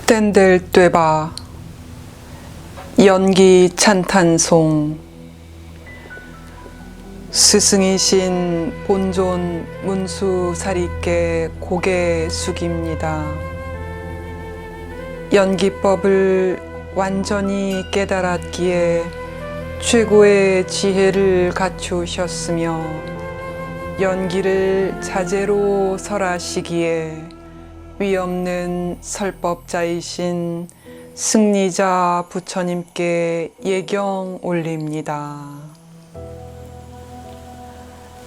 땐들 떼봐 연기 찬탄송. 스승이신 본존 문수사리께 고개 숙입니다. 연기법을 완전히 깨달았기에 최고의 지혜를 갖추셨으며 연기를 자재로 설하시기에 위없는 설법자이신 승리자 부처님께 예경 올립니다.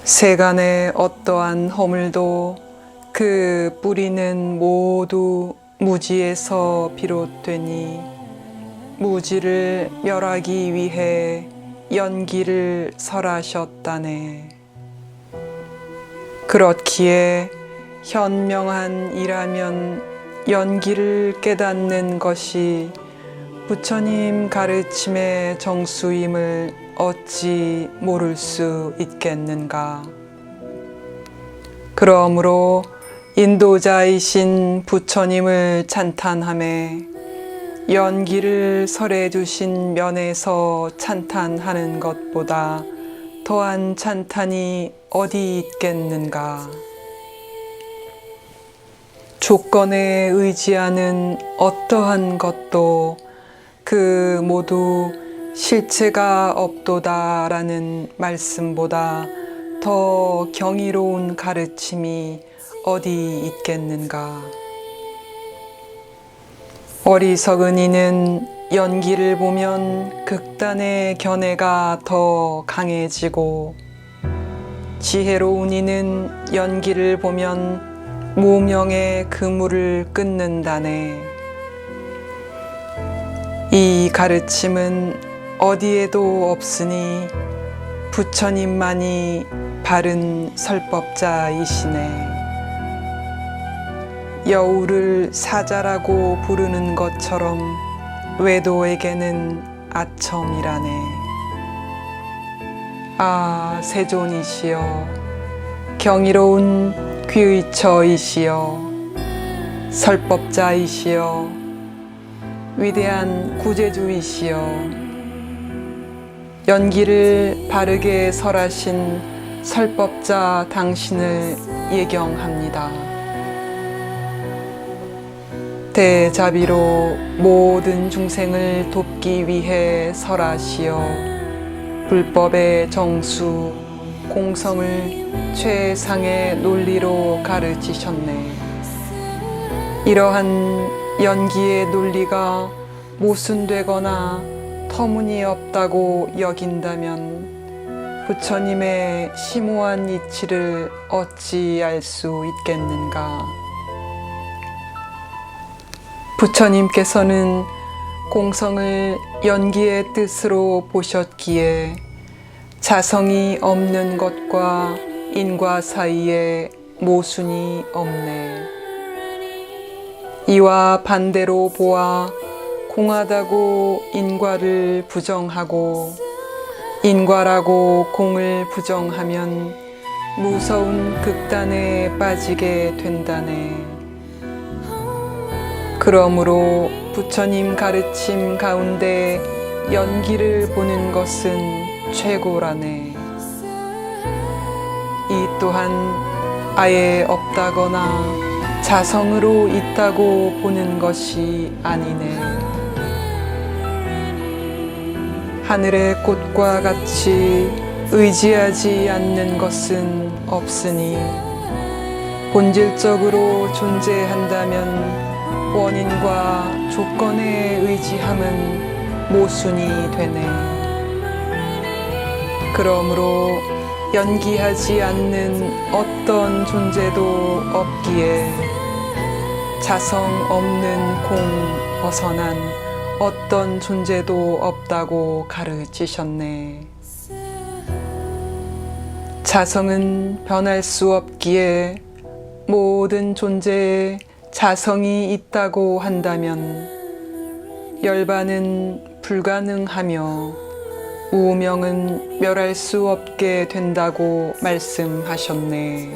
세간의 어떠한 허물도 그 뿌리는 모두 무지에서 비롯되니 무지를 멸하기 위해 연기를 설하셨다네. 그렇기에 현명한 이라면 연기를 깨닫는 것이 부처님 가르침의 정수임을 어찌 모를 수 있겠는가. 그러므로 인도자이신 부처님을 찬탄하며 연기를 설해 주신 면에서 찬탄하는 것보다 더한 찬탄이 어디 있겠는가. 조건에 의지하는 어떠한 것도 그 모두 실체가 없도다라는 말씀보다 더 경이로운 가르침이 어디 있겠는가. 어리석은 이는 연기를 보면 극단의 견해가 더 강해지고 지혜로운 이는 연기를 보면 무명의 그물을 끊는다네. 이 가르침은 어디에도 없으니 부처님만이 바른 설법자이시네. 여우를 사자라고 부르는 것처럼 외도에게는 아첨이라네. 아, 세존이시여, 경이로운 귀의처이시여, 설법자이시여, 위대한 구제주이시여, 연기를 바르게 설하신 설법자 당신을 예경합니다. 대자비로 모든 중생을 돕기 위해 설하시어 불법의 정수, 공성을 최상의 논리로 가르치셨네. 이러한 연기의 논리가 모순되거나 터무니없다고 여긴다면 부처님의 심오한 이치를 어찌 알 수 있겠는가. 부처님께서는 공성을 연기의 뜻으로 보셨기에 자성이 없는 것과 인과 사이에 모순이 없네. 이와 반대로 보아 공하다고 인과를 부정하고 인과라고 공을 부정하면 무서운 극단에 빠지게 된다네. 그러므로 부처님 가르침 가운데 연기를 보는 것은 최고라네. 이 또한 아예 없다거나 자성으로 있다고 보는 것이 아니네. 하늘의 꽃과 같이 의지하지 않는 것은 없으니 본질적으로 존재한다면 원인과 조건에 의지함은 모순이 되네. 그러므로 연기하지 않는 어떤 존재도 없기에 자성 없는 공 벗어난 어떤 존재도 없다고 가르치셨네. 자성은 변할 수 없기에 모든 존재에 자성이 있다고 한다면 열반은 불가능하며 우명은 멸할 수 없게 된다고 말씀하셨네.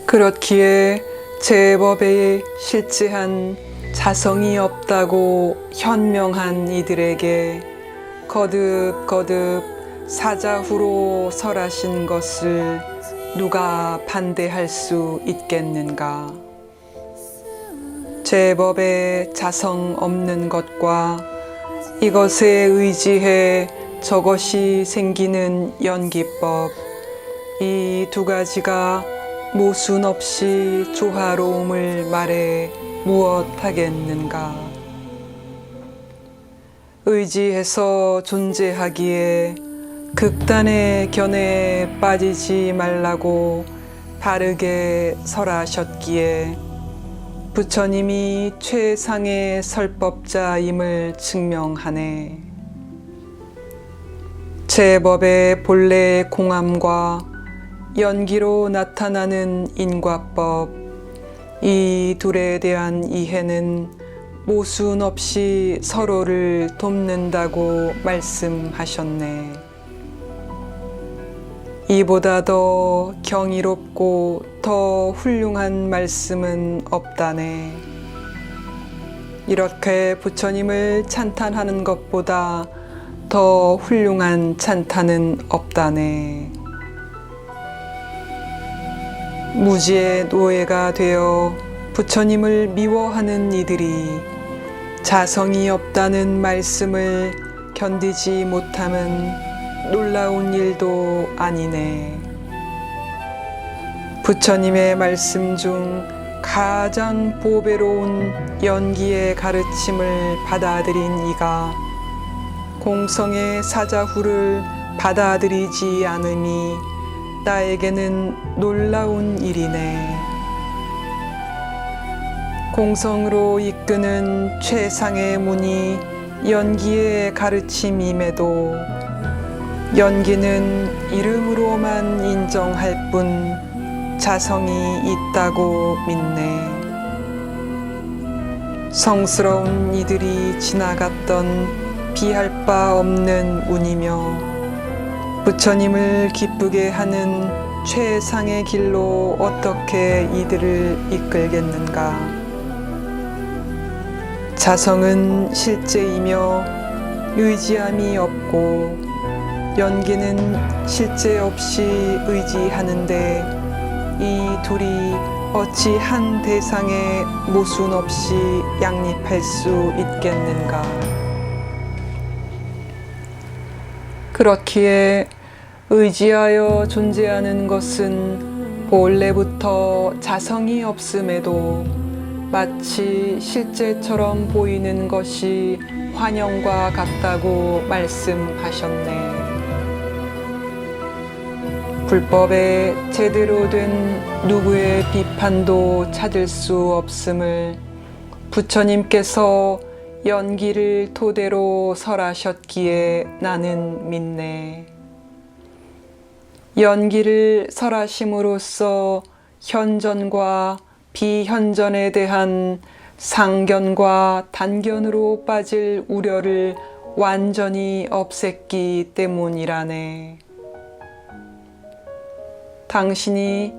그렇기에 제법에 실제한 자성이 없다고 현명한 이들에게 거듭거듭 사자후로 설하신 것을 누가 반대할 수 있겠는가? 제법에 자성 없는 것과 이것에 의지해 저것이 생기는 연기법, 이 두 가지가 모순 없이 조화로움을 말해 무엇하겠는가? 의지해서 존재하기에 극단의 견해에 빠지지 말라고 바르게 설하셨기에 부처님이 최상의 설법자임을 증명하네. 제법의 본래 공함과 연기로 나타나는 인과법, 이 둘에 대한 이해는 모순 없이 서로를 돕는다고 말씀하셨네. 이보다 더 경이롭고 더 훌륭한 말씀은 없다네. 이렇게 부처님을 찬탄하는 것보다 더 훌륭한 찬탄은 없다네. 무지의 노예가 되어 부처님을 미워하는 이들이 자성이 없다는 말씀을 견디지 못함은 놀라운 일도 아니네. 부처님의 말씀 중 가장 보배로운 연기의 가르침을 받아들인 이가 공성의 사자후를 받아들이지 않음이 나에게는 놀라운 일이네. 공성으로 이끄는 최상의 문이 연기의 가르침임에도 연기는 이름으로만 인정할 뿐 자성이 있다고 믿네. 성스러운 이들이 지나갔던 비할 바 없는 운이며 부처님을 기쁘게 하는 최상의 길로 어떻게 이들을 이끌겠는가? 자성은 실제이며 의지함이 없고 연기는 실제 없이 의지하는데 이 둘이 어찌 한 대상에 모순 없이 양립할 수 있겠는가? 그렇기에 의지하여 존재하는 것은 본래부터 자성이 없음에도 마치 실제처럼 보이는 것이 환영과 같다고 말씀하셨네. 불법에 제대로 된 누구의 비판도 찾을 수 없음을 부처님께서 연기를 토대로 설하셨기에 나는 믿네. 연기를 설하심으로써 현전과 비현전에 대한 상견과 단견으로 빠질 우려를 완전히 없앴기 때문이라네. 당신이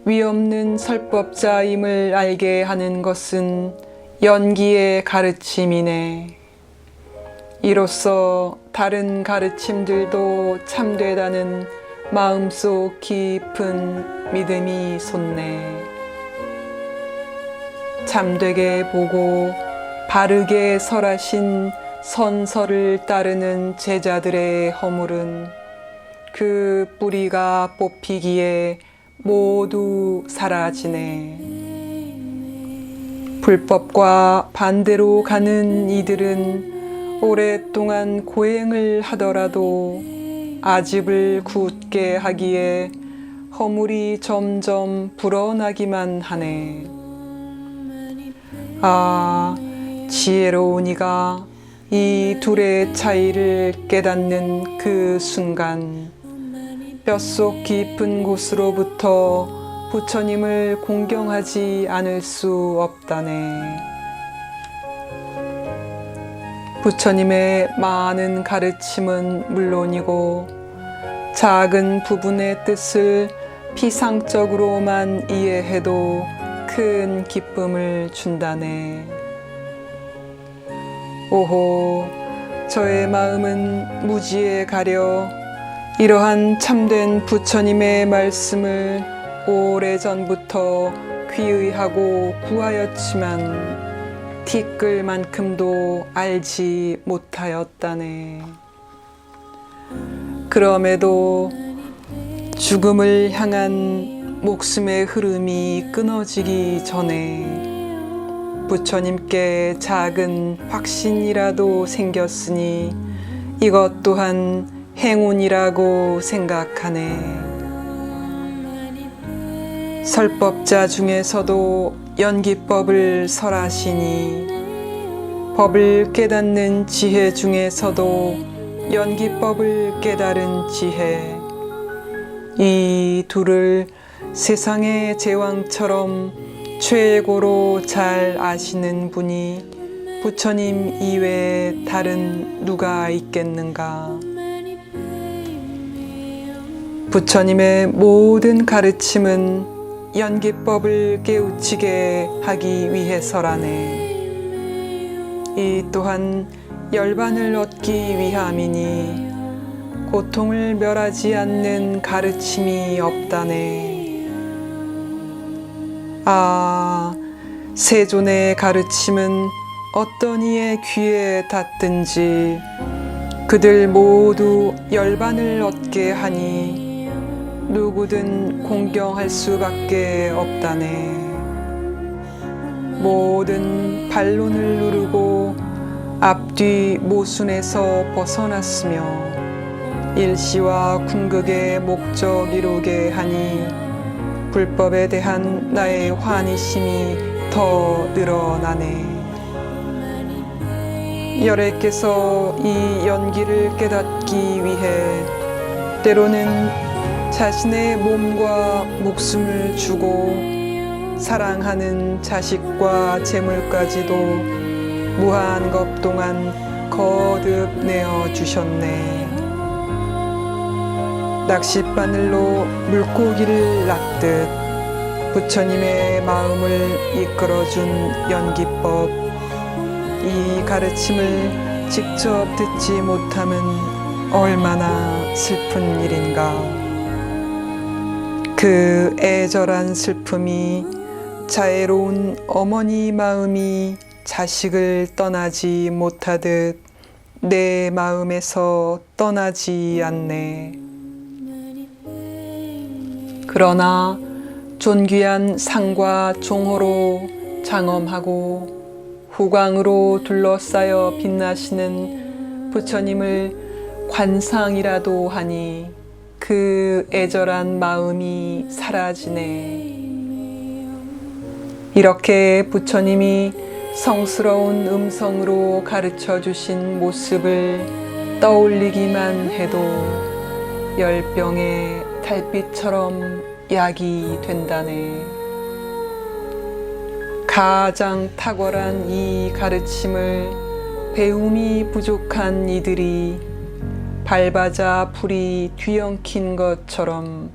위없는 설법자임을 알게 하는 것은 연기의 가르침이네. 이로써 다른 가르침들도 참되다는 마음속 깊은 믿음이 솟네. 참되게 보고 바르게 설하신 선설을 따르는 제자들의 허물은 그 뿌리가 뽑히기에 모두 사라지네. 불법과 반대로 가는 이들은 오랫동안 고행을 하더라도 아집을 굳게 하기에 허물이 점점 불어나기만 하네. 아, 지혜로운 이가 이 둘의 차이를 깨닫는 그 순간 뼛속 깊은 곳으로부터 부처님을 공경하지 않을 수 없다네. 부처님의 많은 가르침은 물론이고 작은 부분의 뜻을 피상적으로만 이해해도 큰 기쁨을 준다네. 오호, 저의 마음은 무지에 가려 이러한 참된 부처님의 말씀을 오래전부터 귀의하고 구하였지만 티끌만큼도 알지 못하였다네. 그럼에도 죽음을 향한 목숨의 흐름이 끊어지기 전에 부처님께 작은 확신이라도 생겼으니 이것 또한 행운이라고 생각하네. 설법자 중에서도 연기법을 설하시니 법을 깨닫는 지혜 중에서도 연기법을 깨달은 지혜, 이 둘을 세상의 제왕처럼 최고로 잘 아시는 분이 부처님 이외에 다른 누가 있겠는가? 부처님의 모든 가르침은 연기법을 깨우치게 하기 위해서라네. 이 또한 열반을 얻기 위함이니 고통을 멸하지 않는 가르침이 없다네. 아, 세존의 가르침은 어떤 이의 귀에 닿든지 그들 모두 열반을 얻게 하니 누구든 공경할 수밖에 없다네. 모든 반론을 누르고 앞뒤 모순에서 벗어났으며 일시와 궁극의 목적 이루게 하니 불법에 대한 나의 환희심이 더 늘어나네. 열애께서 이 연기를 깨닫기 위해 때로는 자신의 몸과 목숨을 주고 사랑하는 자식과 재물까지도 무한겁 동안 거듭 내어주셨네. 낚싯바늘로 물고기를 낚듯 부처님의 마음을 이끌어준 연기법, 이 가르침을 직접 듣지 못함은 얼마나 슬픈 일인가. 그 애절한 슬픔이 자애로운 어머니 마음이 자식을 떠나지 못하듯 내 마음에서 떠나지 않네. 그러나 존귀한 상과 종호로 장엄하고 후광으로 둘러싸여 빛나시는 부처님을 관상이라도 하니 그 애절한 마음이 사라지네. 이렇게 부처님이 성스러운 음성으로 가르쳐 주신 모습을 떠올리기만 해도 열병의 달빛처럼 약이 된다네. 가장 탁월한 이 가르침을 배움이 부족한 이들이 밟아자 불이 뒤엉킨 것처럼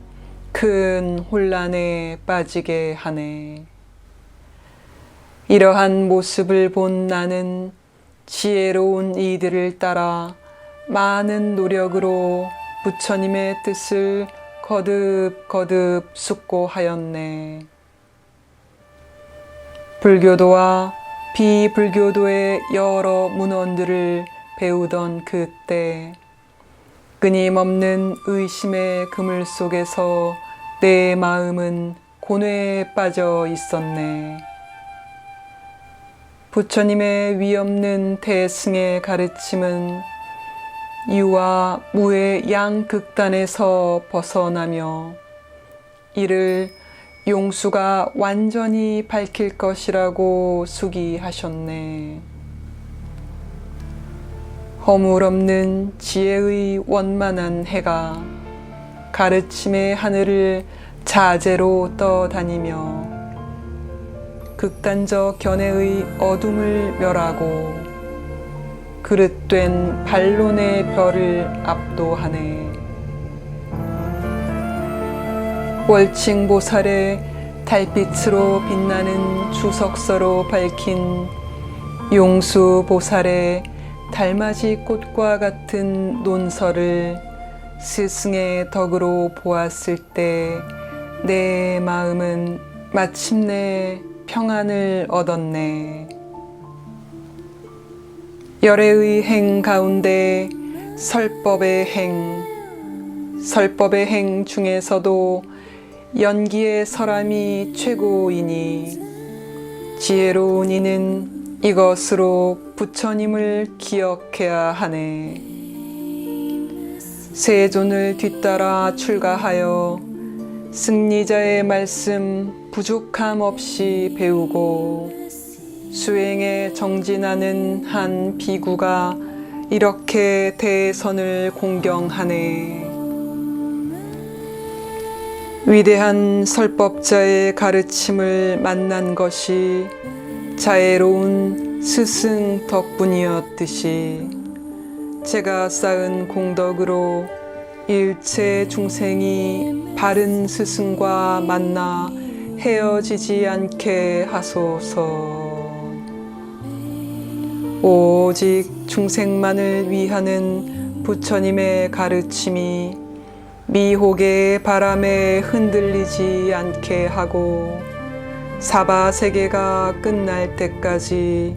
큰 혼란에 빠지게 하네. 이러한 모습을 본 나는 지혜로운 이들을 따라 많은 노력으로 부처님의 뜻을 거듭 숙고하였네. 불교도와 비불교도의 여러 문헌들을 배우던 그때 끊임없는 의심의 그물 속에서 내 마음은 고뇌에 빠져 있었네. 부처님의 위없는 대승의 가르침은 유와 무의 양극단에서 벗어나며 이를 용수가 완전히 밝힐 것이라고 수기하셨네. 허물없는 지혜의 원만한 해가 가르침의 하늘을 자재로 떠다니며 극단적 견해의 어둠을 멸하고 그릇된 반론의 별을 압도하네. 월칭보살의 달빛으로 빛나는 주석서로 밝힌 용수보살의 달맞이 꽃과 같은 논설을 스승의 덕으로 보았을 때 내 마음은 마침내 평안을 얻었네. 열애의 행 가운데 설법의 행 중에서도 연기의 설함이 최고이니 지혜로운 이는 이것으로 부처님을 기억해야 하네. 세존을 뒤따라 출가하여 승리자의 말씀 부족함 없이 배우고 수행에 정진하는 한 비구가 이렇게 대선을 공경하네. 위대한 설법자의 가르침을 만난 것이 자애로운 스승 덕분이었듯이 제가 쌓은 공덕으로 일체 중생이 바른 스승과 만나 헤어지지 않게 하소서. 오직 중생만을 위하는 부처님의 가르침이 미혹의 바람에 흔들리지 않게 하고 사바세계가 끝날 때까지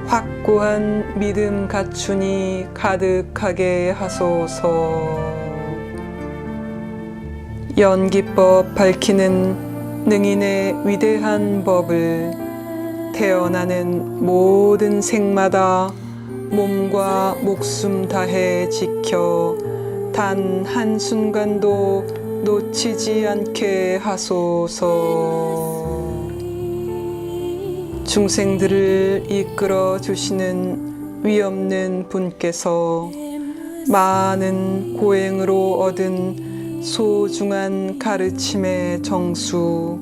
확고한 믿음 갖추니 가득하게 하소서. 연기법 밝히는 능인의 위대한 법을 태어나는 모든 생마다 몸과 목숨 다해 지켜 단 한순간도 놓치지 않게 하소서. 중생들을 이끌어 주시는 위엄는 분께서 많은 고행으로 얻은 소중한 가르침의 정수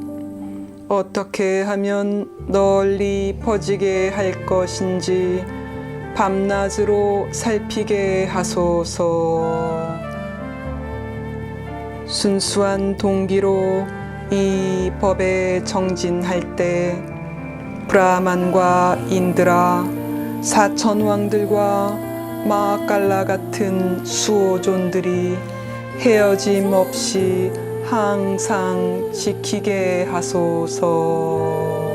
어떻게 하면 널리 퍼지게 할 것인지 밤낮으로 살피게 하소서. 순수한 동기로 이 법에 정진할 때 브라만과 인드라, 사천왕들과 마깔라 같은 수호존들이 헤어짐 없이 항상 지키게 하소서.